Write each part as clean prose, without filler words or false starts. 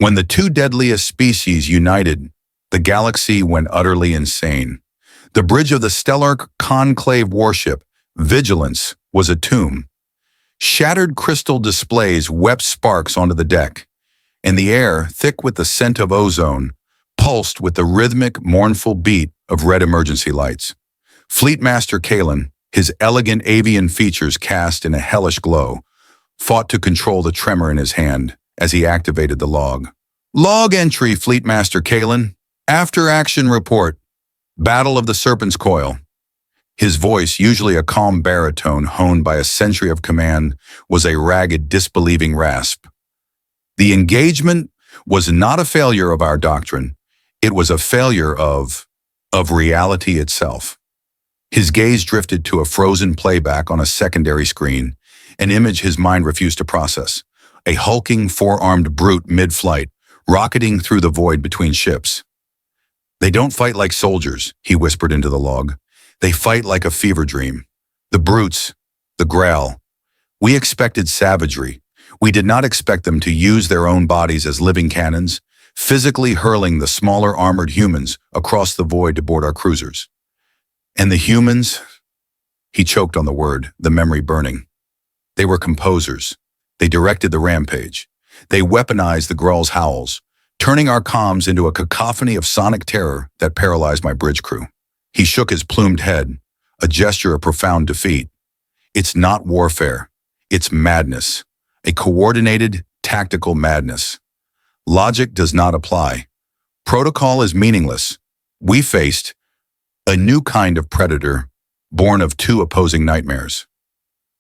When the two deadliest species united, the galaxy went utterly insane. The bridge of the stellar conclave warship, Vigilance, was a tomb. Shattered crystal displays wept sparks onto the deck, and the air, thick with the scent of ozone, pulsed with the rhythmic, mournful beat of red emergency lights. Fleetmaster Kalen, his elegant avian features cast in a hellish glow, fought to control the tremor in his hand as he activated the log. Log entry, Fleetmaster Kalen. After-action report. Battle of the Serpent's Coil. His voice, usually a calm baritone honed by a century of command, was a ragged, disbelieving rasp. The engagement was not a failure of our doctrine. It was a failure of reality itself. His gaze drifted to a frozen playback on a secondary screen, an image his mind refused to process. A hulking, four-armed brute mid-flight, rocketing through the void between ships. They don't fight like soldiers, he whispered into the log. They fight like a fever dream. The brutes, the Grail. We expected savagery. We did not expect them to use their own bodies as living cannons, physically hurling the smaller armored humans across the void to board our cruisers. And the humans, he choked on the word, the memory burning. They were composers. They directed the rampage. They weaponized the Grul's howls, turning our comms into a cacophony of sonic terror that paralyzed my bridge crew. He shook his plumed head, a gesture of profound defeat. It's not warfare. It's madness. A coordinated, tactical madness. Logic does not apply. Protocol is meaningless. We faced a new kind of predator, born of two opposing nightmares.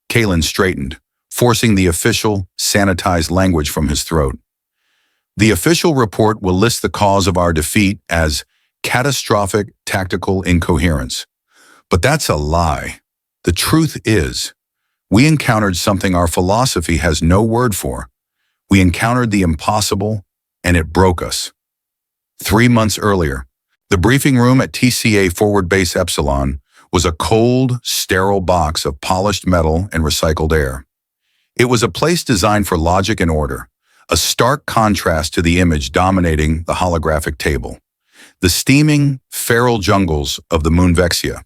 Kalen straightened, forcing the official, sanitized language from his throat. The official report will list the cause of our defeat as catastrophic tactical incoherence. But that's a lie. The truth is, we encountered something our philosophy has no word for. We encountered the impossible, and it broke us. 3 months earlier, the briefing room at TCA Forward Base Epsilon was a cold, sterile box of polished metal and recycled air. It was a place designed for logic and order, a stark contrast to the image dominating the holographic table. The steaming, feral jungles of the moon Vexia.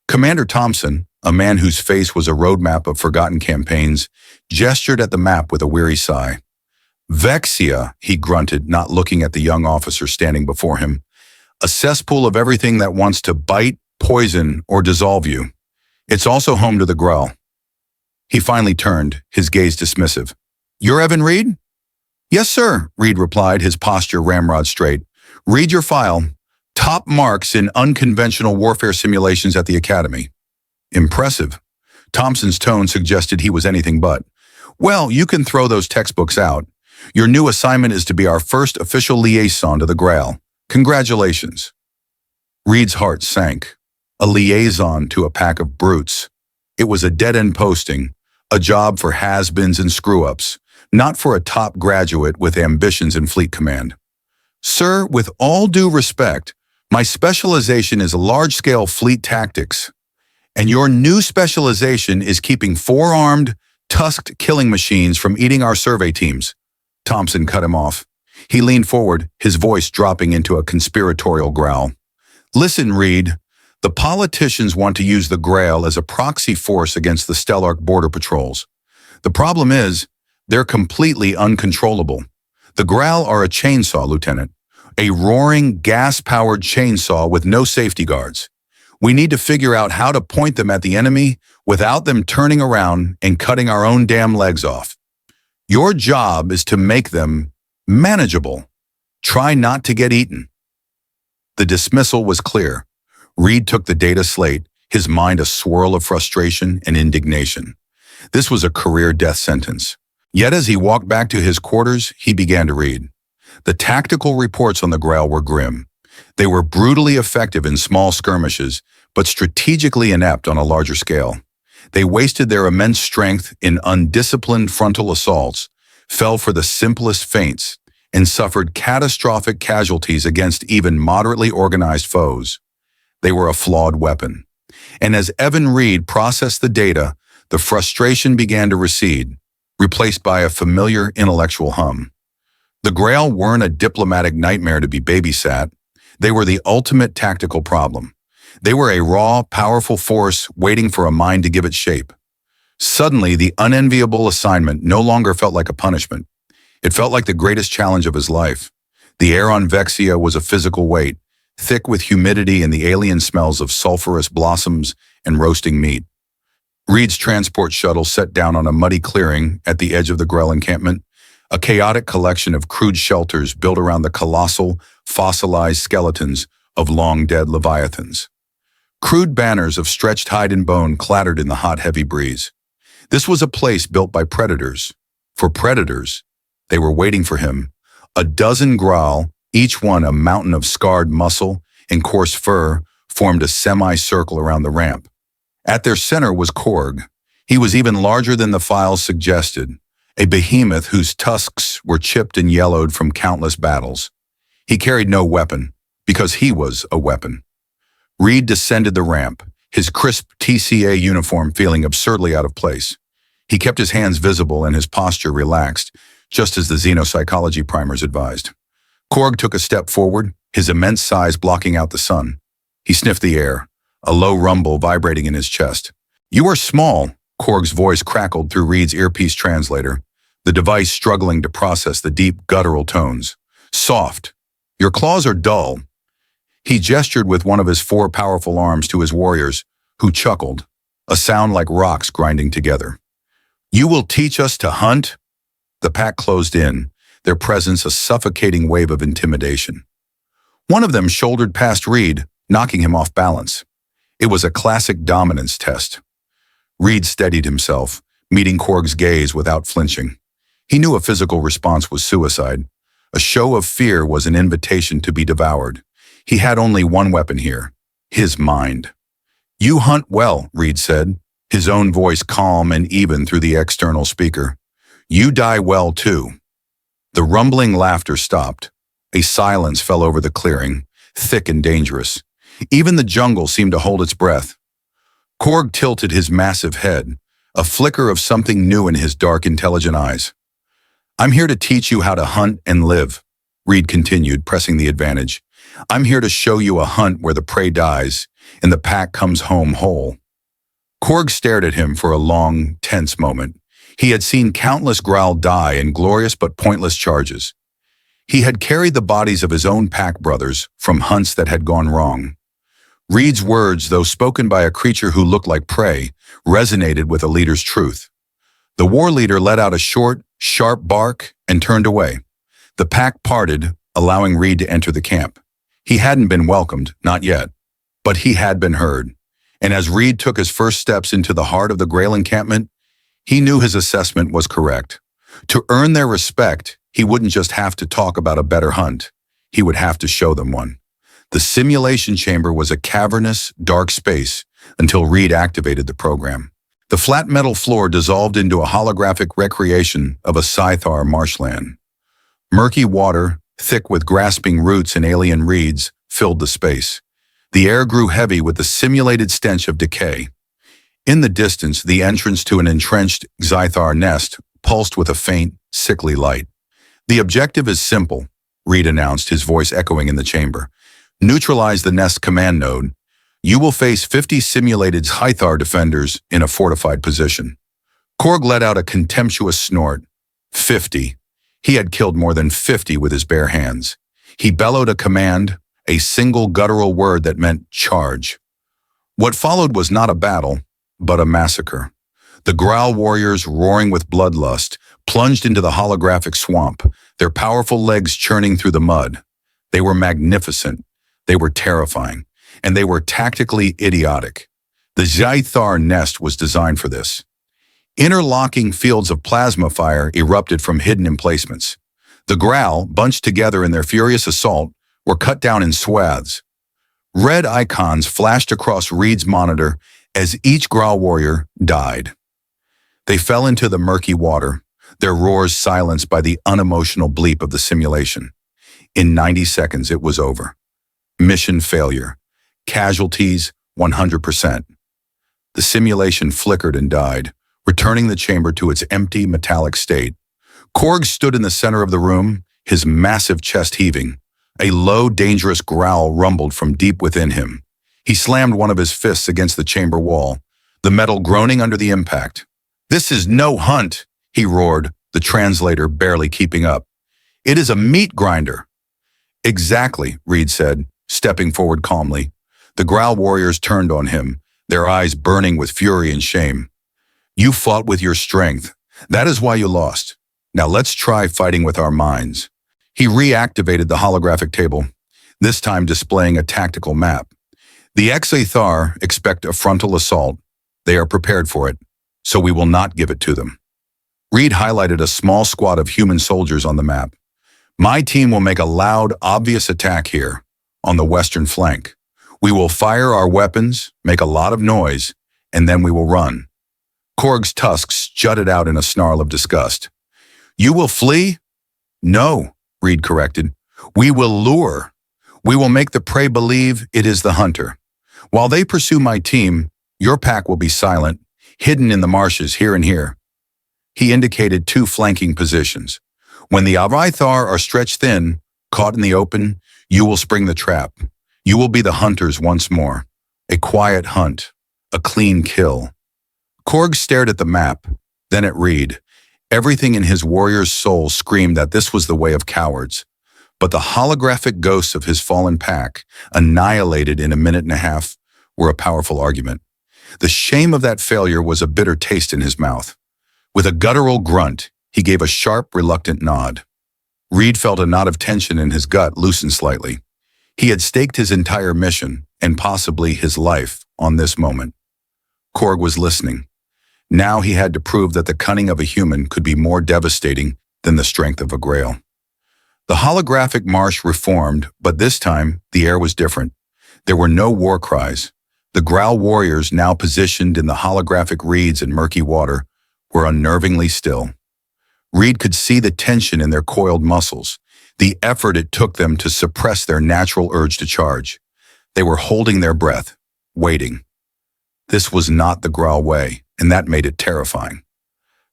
Commander Thompson, a man whose face was a roadmap of forgotten campaigns, gestured at the map with a weary sigh. Vexia, he grunted, not looking at the young officer standing before him. A cesspool of everything that wants to bite, poison, or dissolve you. It's also home to the Grul. He finally turned, his gaze dismissive. You're Evan Reed? Yes, sir, Reed replied, his posture ramrod straight. Read your file. Top marks in unconventional warfare simulations at the Academy. Impressive. Thompson's tone suggested he was anything but. Well, you can throw those textbooks out. Your new assignment is to be our first official liaison to the Grail. Congratulations. Reed's heart sank. A liaison to a pack of brutes. It was a dead-end posting, a job for has-beens and screw-ups, not for a top graduate with ambitions in fleet command. Sir, with all due respect, my specialization is large-scale fleet tactics, and your new specialization is keeping four-armed, tusked killing machines from eating our survey teams. Thompson cut him off. He leaned forward, his voice dropping into a conspiratorial growl. Listen, Reed, the politicians want to use the Grail as a proxy force against the Stellark border patrols. The problem is, they're completely uncontrollable. The Grail are a chainsaw, Lieutenant. A roaring, gas-powered chainsaw with no safety guards. We need to figure out how to point them at the enemy without them turning around and cutting our own damn legs off. Your job is to make them manageable. Try not to get eaten. The dismissal was clear. Reed took the data slate, his mind a swirl of frustration and indignation. This was a career death sentence. Yet as he walked back to his quarters, he began to read. The tactical reports on the Grail were grim. They were brutally effective in small skirmishes, but strategically inept on a larger scale. They wasted their immense strength in undisciplined frontal assaults, fell for the simplest feints, and suffered catastrophic casualties against even moderately organized foes. They were a flawed weapon. And as Evan Reed processed the data, the frustration began to recede, replaced by a familiar intellectual hum. The Grail weren't a diplomatic nightmare to be babysat. They were the ultimate tactical problem. They were a raw, powerful force waiting for a mind to give it shape. Suddenly, the unenviable assignment no longer felt like a punishment. It felt like the greatest challenge of his life. The air on Vexia was a physical weight, thick with humidity and the alien smells of sulfurous blossoms and roasting meat. Reed's transport shuttle set down on a muddy clearing at the edge of the Grell encampment, a chaotic collection of crude shelters built around the colossal, fossilized skeletons of long-dead leviathans. Crude banners of stretched hide and bone clattered in the hot, heavy breeze. This was a place built by predators. For predators, they were waiting for him. A dozen Graal, each one a mountain of scarred muscle and coarse fur, formed a semicircle around the ramp. At their center was Korg. He was even larger than the files suggested, a behemoth whose tusks were chipped and yellowed from countless battles. He carried no weapon, because he was a weapon. Reed descended the ramp, his crisp TCA uniform feeling absurdly out of place. He kept his hands visible and his posture relaxed, just as the xenopsychology primers advised. Korg took a step forward, his immense size blocking out the sun. He sniffed the air, a low rumble vibrating in his chest. "You are small," Korg's voice crackled through Reed's earpiece translator, the device struggling to process the deep, guttural tones. "Soft. Your claws are dull." He gestured with one of his 4 powerful arms to his warriors, who chuckled, a sound like rocks grinding together. "You will teach us to hunt?" The pack closed in, their presence a suffocating wave of intimidation. One of them shouldered past Reed, knocking him off balance. It was a classic dominance test. Reed steadied himself, meeting Korg's gaze without flinching. He knew a physical response was suicide. A show of fear was an invitation to be devoured. He had only one weapon here, his mind. "You hunt well," Reed said, his own voice calm and even through the external speaker. "You die well, too." The rumbling laughter stopped. A silence fell over the clearing, thick and dangerous. Even the jungle seemed to hold its breath. Korg tilted his massive head, a flicker of something new in his dark, intelligent eyes. "I'm here to teach you how to hunt and live," Reed continued, pressing the advantage. "I'm here to show you a hunt where the prey dies and the pack comes home whole." Korg stared at him for a long, tense moment. He had seen countless Graal die in glorious but pointless charges. He had carried the bodies of his own pack brothers from hunts that had gone wrong. Reed's words, though spoken by a creature who looked like prey, resonated with a leader's truth. The war leader let out a short, sharp bark and turned away. The pack parted, allowing Reed to enter the camp. He hadn't been welcomed, not yet, but he had been heard. And as Reed took his first steps into the heart of the Grail encampment, he knew his assessment was correct. To earn their respect, he wouldn't just have to talk about a better hunt. He would have to show them one. The simulation chamber was a cavernous, dark space until Reed activated the program. The flat metal floor dissolved into a holographic recreation of a Scythar marshland. Murky water, thick with grasping roots and alien reeds, filled the space. The air grew heavy with the simulated stench of decay. In the distance, the entrance to an entrenched Scythar nest pulsed with a faint, sickly light. "The objective is simple," Reed announced, his voice echoing in the chamber. "Neutralize the nest command node. You will face 50 simulated Scythar defenders in a fortified position." Korg let out a contemptuous snort. 50. He had killed more than 50 with his bare hands. He bellowed a command, a single guttural word that meant charge. What followed was not a battle, but a massacre. The Graal warriors, roaring with bloodlust, plunged into the holographic swamp, their powerful legs churning through the mud. They were magnificent, they were terrifying, and they were tactically idiotic. The Scythar nest was designed for this. Interlocking fields of plasma fire erupted from hidden emplacements. The Graal, bunched together in their furious assault, were cut down in swaths. Red icons flashed across Reed's monitor as each Graal warrior died. They fell into the murky water, their roars silenced by the unemotional bleep of the simulation. In 90 seconds, it was over. Mission failure. Casualties, 100%. The simulation flickered and died, returning the chamber to its empty, metallic state. Korg stood in the center of the room, his massive chest heaving. A low, dangerous growl rumbled from deep within him. He slammed one of his fists against the chamber wall, the metal groaning under the impact. "This is no hunt," he roared, the translator barely keeping up. "It is a meat grinder." "Exactly," Reed said, stepping forward calmly. The Growl warriors turned on him, their eyes burning with fury and shame. "You fought with your strength. That is why you lost. Now let's try fighting with our minds." He reactivated the holographic table, this time displaying a tactical map. "The Xathar expect a frontal assault. They are prepared for it, so we will not give it to them." Reed highlighted a small squad of human soldiers on the map. "My team will make a loud, obvious attack here, on the western flank. We will fire our weapons, make a lot of noise, and then we will run." Korg's tusks jutted out in a snarl of disgust. "You will flee?" "No," Reed corrected. "We will lure. We will make the prey believe it is the hunter. While they pursue my team, your pack will be silent, hidden in the marshes here and here." He indicated two flanking positions. "When the Avaithar are stretched thin, caught in the open, you will spring the trap. You will be the hunters once more. A quiet hunt, a clean kill." Korg stared at the map, then at Reed. Everything in his warrior's soul screamed that this was the way of cowards. But the holographic ghosts of his fallen pack, annihilated in a minute and a half, were a powerful argument. The shame of that failure was a bitter taste in his mouth. With a guttural grunt, he gave a sharp, reluctant nod. Reed felt a knot of tension in his gut loosen slightly. He had staked his entire mission, and possibly his life, on this moment. Korg was listening. Now he had to prove that the cunning of a human could be more devastating than the strength of a grail. The holographic marsh reformed, but this time the air was different. There were no war cries. The Growl warriors, now positioned in the holographic reeds and murky water, were unnervingly still. Reed could see the tension in their coiled muscles, the effort it took them to suppress their natural urge to charge. They were holding their breath, waiting. This was not the Growl way, and that made it terrifying.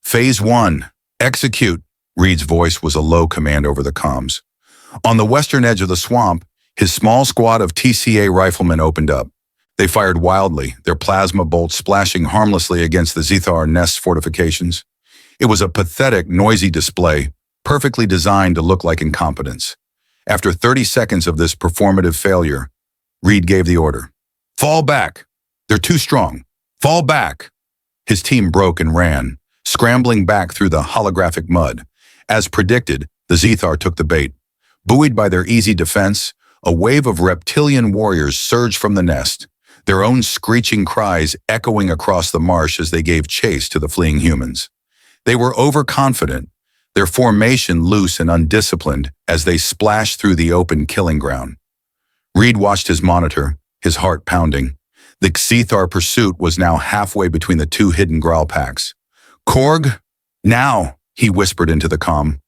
"Phase 1, execute," Reed's voice was a low command over the comms. On the western edge of the swamp, his small squad of TCA riflemen opened up. They fired wildly, their plasma bolts splashing harmlessly against the Zethar nest's fortifications. It was a pathetic, noisy display, perfectly designed to look like incompetence. After 30 seconds of this performative failure, Reed gave the order. "Fall back! They're too strong! Fall back!" His team broke and ran, scrambling back through the holographic mud. As predicted, the Zethar took the bait. Buoyed by their easy defense, a wave of reptilian warriors surged from the nest, their own screeching cries echoing across the marsh as they gave chase to the fleeing humans. They were overconfident, their formation loose and undisciplined as they splashed through the open killing ground. Reed watched his monitor, his heart pounding. The Zethar pursuit was now halfway between the two hidden Growl packs. "Korg, now!" he whispered into the comm.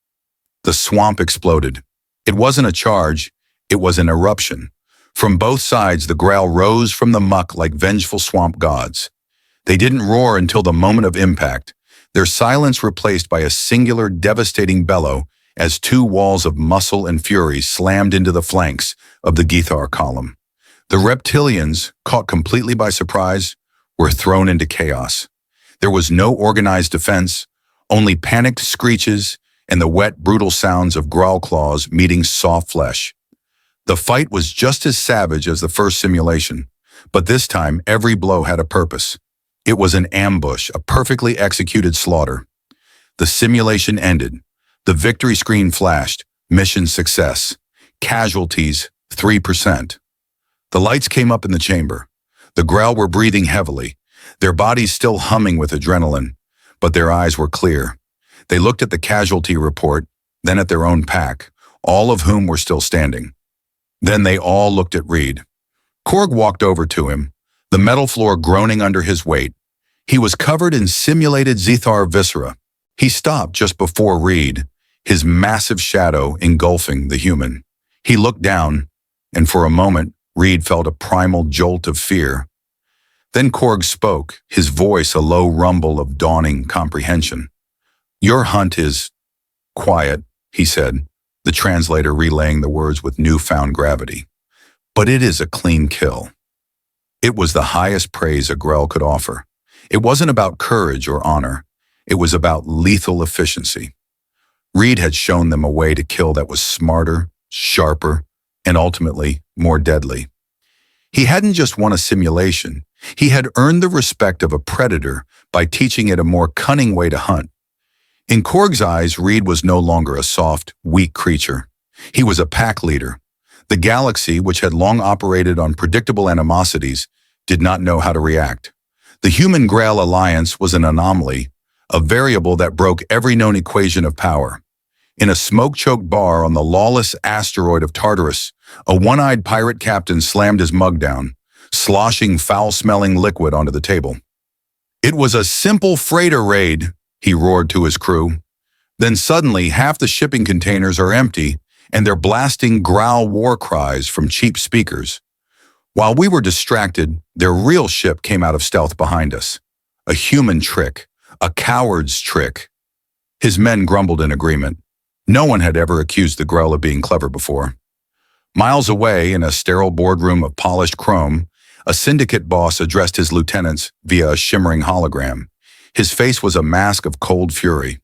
The swamp exploded. It wasn't a charge, it was an eruption. From both sides, the Growl rose from the muck like vengeful swamp gods. They didn't roar until the moment of impact, their silence replaced by a singular, devastating bellow as two walls of muscle and fury slammed into the flanks of the Zethar column. The reptilians, caught completely by surprise, were thrown into chaos. There was no organized defense, only panicked screeches and the wet, brutal sounds of Growl claws meeting soft flesh. The fight was just as savage as the first simulation, but this time every blow had a purpose. It was an ambush, a perfectly executed slaughter. The simulation ended. The victory screen flashed. Mission success. Casualties, 3%. The lights came up in the chamber. The Growl were breathing heavily, their bodies still humming with adrenaline, but their eyes were clear. They looked at the casualty report, then at their own pack, all of whom were still standing. Then they all looked at Reed. Korg walked over to him, the metal floor groaning under his weight. He was covered in simulated Zethar viscera. He stopped just before Reed, his massive shadow engulfing the human. He looked down, and for a moment, Reed felt a primal jolt of fear. Then Korg spoke, his voice a low rumble of dawning comprehension. "Your hunt is quiet," he said. the translator relaying the words with newfound gravity. But it is a clean kill. It was the highest praise a Grell could offer. It wasn't about courage or honor. It was about lethal efficiency. Reed had shown them a way to kill that was smarter, sharper, and ultimately more deadly. He hadn't just won a simulation. He had earned the respect of a predator by teaching it a more cunning way to hunt. In Korg's eyes, Reed was no longer a soft, weak creature. He was a pack leader. The galaxy, which had long operated on predictable animosities, did not know how to react. The human-Grail alliance was an anomaly, a variable that broke every known equation of power. In a smoke-choked bar on the lawless asteroid of Tartarus, a one-eyed pirate captain slammed his mug down, sloshing foul-smelling liquid onto the table. "It was a simple freighter raid," he roared to his crew. Then suddenly half the shipping containers are empty and they're blasting growl war cries from cheap speakers. While we were distracted, their real ship came out of stealth behind us. A human trick, a coward's trick. His men grumbled in agreement. No one had ever accused the Grell of being clever before. Miles away, in a sterile boardroom of polished chrome, a syndicate boss addressed his lieutenants via a shimmering hologram. His face was a mask of cold fury.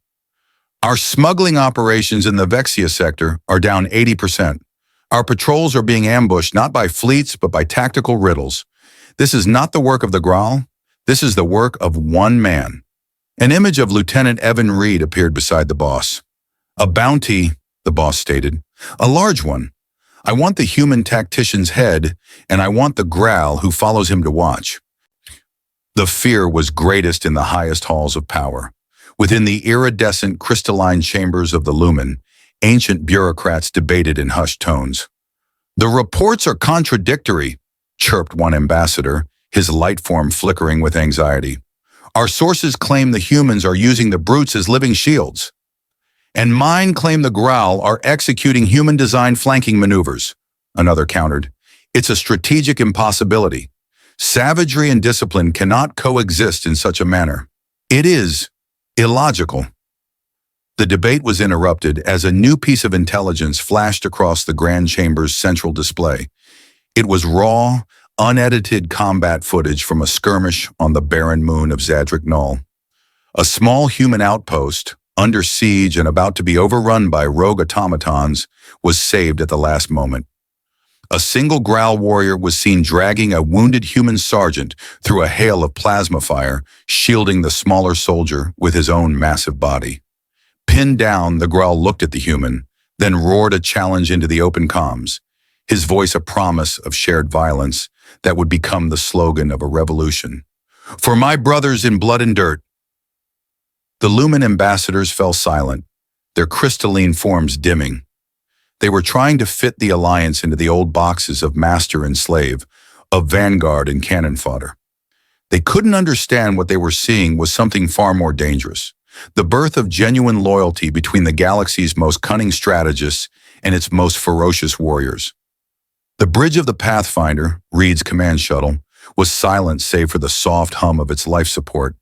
"Our smuggling operations in the Vexia sector are down 80%. Our patrols are being ambushed not by fleets but by tactical riddles. This is not the work of the Graal. This is the work of one man." An image of Lieutenant Evan Reed appeared beside the boss. "A bounty," the boss stated. "A large one. I want the human tactician's head, and I want the Graal who follows him to watch." The fear was greatest in the highest halls of power. Within the iridescent crystalline chambers of the Lumen, ancient bureaucrats debated in hushed tones. "The reports are contradictory," chirped one ambassador, his light form flickering with anxiety. "Our sources claim the humans are using the brutes as living shields. And mine claim the Graal are executing human-designed flanking maneuvers," another countered. "It's a strategic impossibility. Savagery and discipline cannot coexist in such a manner. It is illogical." The debate was interrupted as a new piece of intelligence flashed across the Grand Chamber's central display. It was raw, unedited combat footage from a skirmish on the barren moon of Zadric Null. A small human outpost, under siege and about to be overrun by rogue automatons, was saved at the last moment. A single Graal warrior was seen dragging a wounded human sergeant through a hail of plasma fire, shielding the smaller soldier with his own massive body. Pinned down, the Graal looked at the human, then roared a challenge into the open comms, his voice a promise of shared violence that would become the slogan of a revolution. "For my brothers in blood and dirt." The Lumen ambassadors fell silent, their crystalline forms dimming. They were trying to fit the alliance into the old boxes of master and slave, of vanguard and cannon fodder. They couldn't understand what they were seeing was something far more dangerous, the birth of genuine loyalty between the galaxy's most cunning strategists and its most ferocious warriors. The bridge of the Pathfinder, Reed's command shuttle, was silent save for the soft hum of its life support.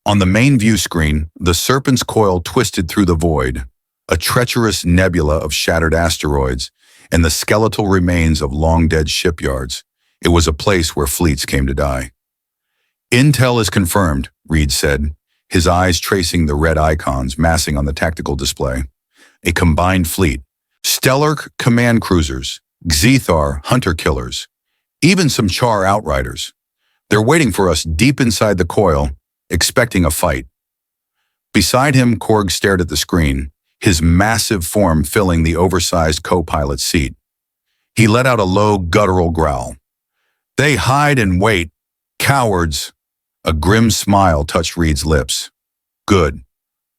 On the main view screen, the Serpent's Coil twisted through the void, a treacherous nebula of shattered asteroids and the skeletal remains of long-dead shipyards. It was a place where fleets came to die. "Intel is confirmed," Reed said, his eyes tracing the red icons massing on the tactical display. "A combined fleet. Stellark command cruisers, Xethar hunter-killers, even some Char outriders. They're waiting for us deep inside the coil, expecting a fight." Beside him, Korg stared at the screen, his massive form filling the oversized co-pilot's seat. He let out a low, guttural growl. "They hide and wait. Cowards." A grim smile touched Reed's lips. "Good.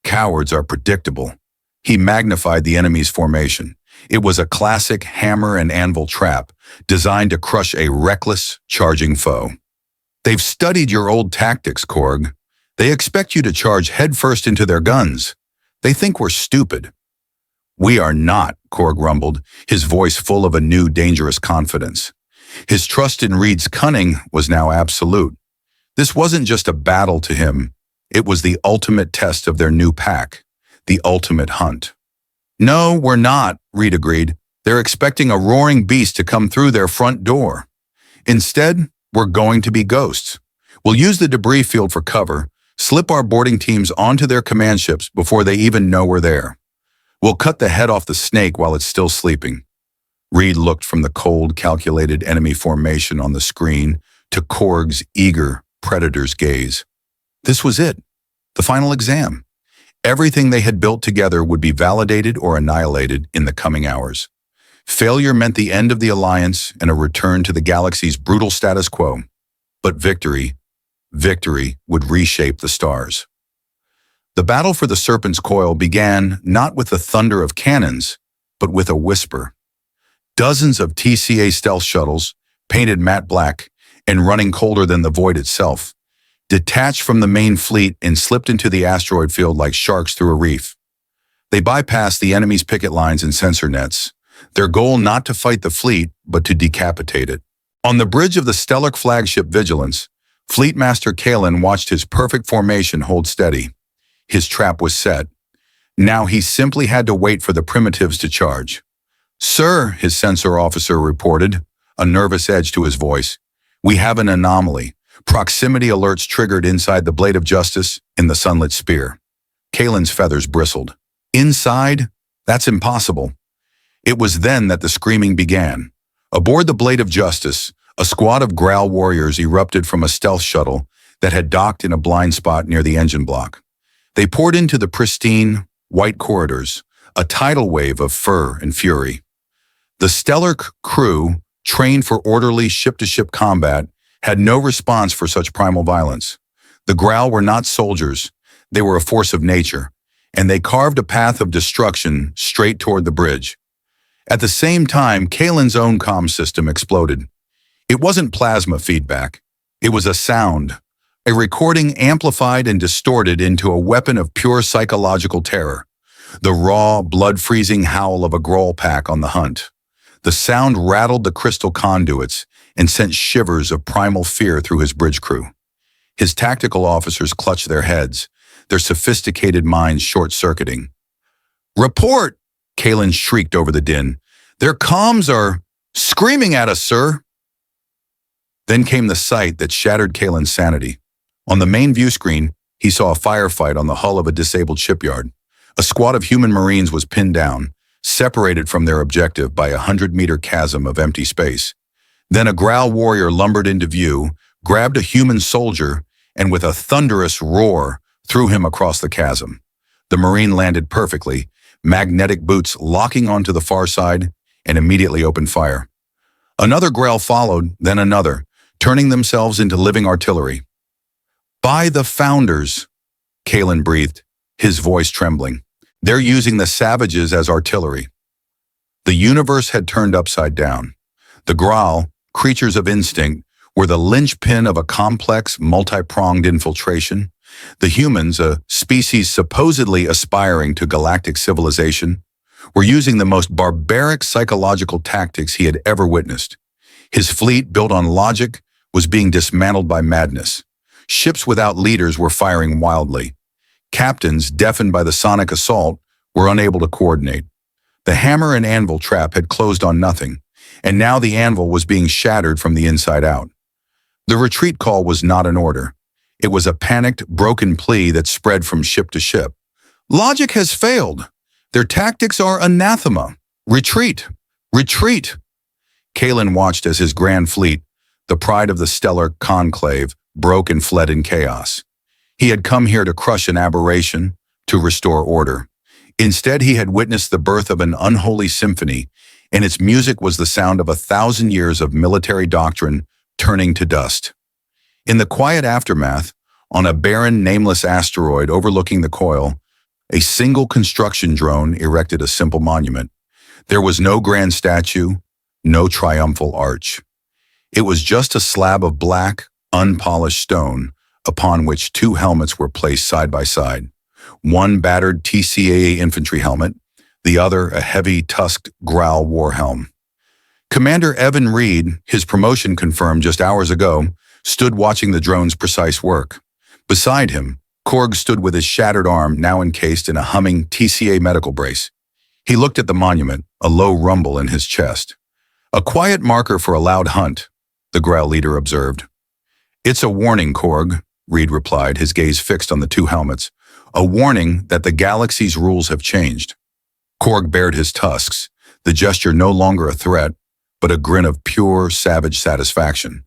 Cowards are predictable." He magnified the enemy's formation. It was a classic hammer and anvil trap, designed to crush a reckless, charging foe. "They've studied your old tactics, Korg. They expect you to charge headfirst into their guns. They think we're stupid." "We are not," Korg rumbled, his voice full of a new, dangerous confidence. His trust in Reed's cunning was now absolute. This wasn't just a battle to him. It was the ultimate test of their new pack, the ultimate hunt. No, we're not, Reed agreed. They're expecting a roaring beast to come through their front door. Instead, we're going to be ghosts. We'll use the debris field for cover, slip our boarding teams onto their command ships before they even know we're there. We'll cut the head off the snake while it's still sleeping. Reed looked from the cold, calculated enemy formation on the screen to Korg's eager predator's gaze. This was it, the final exam. Everything they had built together would be validated or annihilated in the coming hours. Failure meant the end of the Alliance and a return to the galaxy's brutal status quo. But victory would reshape the stars. The battle for the Serpent's Coil began not with the thunder of cannons, but with a whisper. Dozens of TCA stealth shuttles, painted matte black and running colder than the void itself, detached from the main fleet and slipped into the asteroid field like sharks through a reef. They bypassed the enemy's picket lines and sensor nets, their goal not to fight the fleet, but to decapitate it. On the bridge of the stellar flagship Vigilance, Fleet Master Kalen watched his perfect formation hold steady. His trap was set. Now he simply had to wait for the primitives to charge. Sir, his sensor officer reported, a nervous edge to his voice. We have an anomaly. Proximity alerts triggered inside the Blade of Justice in the sunlit spear. Kalen's feathers bristled. Inside? That's impossible. It was then that the screaming began. Aboard the Blade of Justice, a squad of Growl warriors erupted from a stealth shuttle that had docked in a blind spot near the engine block. They poured into the pristine, white corridors, a tidal wave of fur and fury. The stellar crew, trained for orderly ship-to-ship combat, had no response for such primal violence. The Growl were not soldiers, they were a force of nature, and they carved a path of destruction straight toward the bridge. At the same time, Kalen's own comm system exploded. It wasn't plasma feedback. It was a sound, a recording amplified and distorted into a weapon of pure psychological terror. The raw, blood-freezing howl of a Growl pack on the hunt. The sound rattled the crystal conduits and sent shivers of primal fear through his bridge crew. His tactical officers clutched their heads, their sophisticated minds short-circuiting. Report! Kalen shrieked over the din. Their comms are screaming at us, sir. Then came the sight that shattered Kalen's sanity. On the main view screen, he saw a firefight on the hull of a disabled shipyard. A squad of human Marines was pinned down, separated from their objective by a 100-meter chasm of empty space. Then a Growl warrior lumbered into view, grabbed a human soldier, and with a thunderous roar, threw him across the chasm. The Marine landed perfectly, magnetic boots locking onto the far side, and immediately opened fire. Another Growl followed, then another, turning themselves into living artillery. By the Founders, Kalen breathed, his voice trembling. They're using the savages as artillery. The universe had turned upside down. The Growl, creatures of instinct, were the linchpin of a complex, multi-pronged infiltration. The humans, a species supposedly aspiring to galactic civilization, were using the most barbaric psychological tactics he had ever witnessed. His fleet, built on logic, was being dismantled by madness. Ships without leaders were firing wildly. Captains, deafened by the sonic assault, were unable to coordinate. The hammer and anvil trap had closed on nothing, and now the anvil was being shattered from the inside out. The retreat call was not an order. It was a panicked, broken plea that spread from ship to ship. Logic has failed. Their tactics are anathema. Retreat! Retreat! Kalen watched as his grand fleet, the pride of the stellar conclave, broke and fled in chaos. He had come here to crush an aberration, to restore order. Instead, he had witnessed the birth of an unholy symphony, and its music was the sound of 1,000 years of military doctrine turning to dust. In the quiet aftermath, on a barren, nameless asteroid overlooking the coil, a single construction drone erected a simple monument. There was no grand statue, no triumphal arch. It was just a slab of black, unpolished stone upon which two helmets were placed side by side. One battered TCAA infantry helmet, the other a heavy, tusked Growl war helm. Commander Evan Reed, his promotion confirmed just hours ago, stood watching the drone's precise work. Beside him, Korg stood with his shattered arm now encased in a humming TCA medical brace. He looked at the monument, a low rumble in his chest. A quiet marker for a loud hunt, the Growl leader observed. It's a warning, Korg, Reed replied, his gaze fixed on the two helmets. A warning that the galaxy's rules have changed. Korg bared his tusks, the gesture no longer a threat, but a grin of pure, savage satisfaction.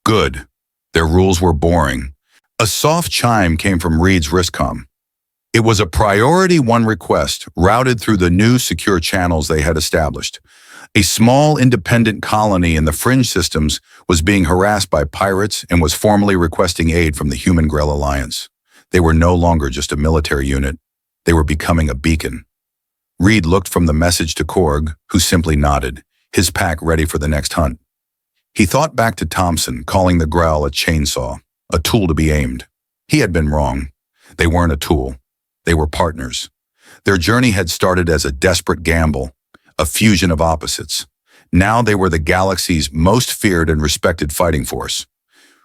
Good. Their rules were boring. A soft chime came from Reed's wristcom. It was a priority one request routed through the new secure channels they had established. A small independent colony in the fringe systems was being harassed by pirates and was formally requesting aid from the Human Grell Alliance. They were no longer just a military unit. They were becoming a beacon. Reed looked from the message to Korg, who simply nodded, his pack ready for the next hunt. He thought back to Thompson calling the Growl a chainsaw, a tool to be aimed. He had been wrong. They weren't a tool. They were partners. Their journey had started as a desperate gamble, a fusion of opposites. Now they were the galaxy's most feared and respected fighting force.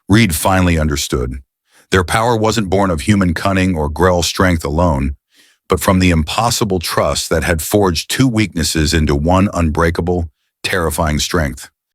Reed finally understood. Their power wasn't born of human cunning or Grell strength alone, but from the impossible trust that had forged two weaknesses into one unbreakable, terrifying strength.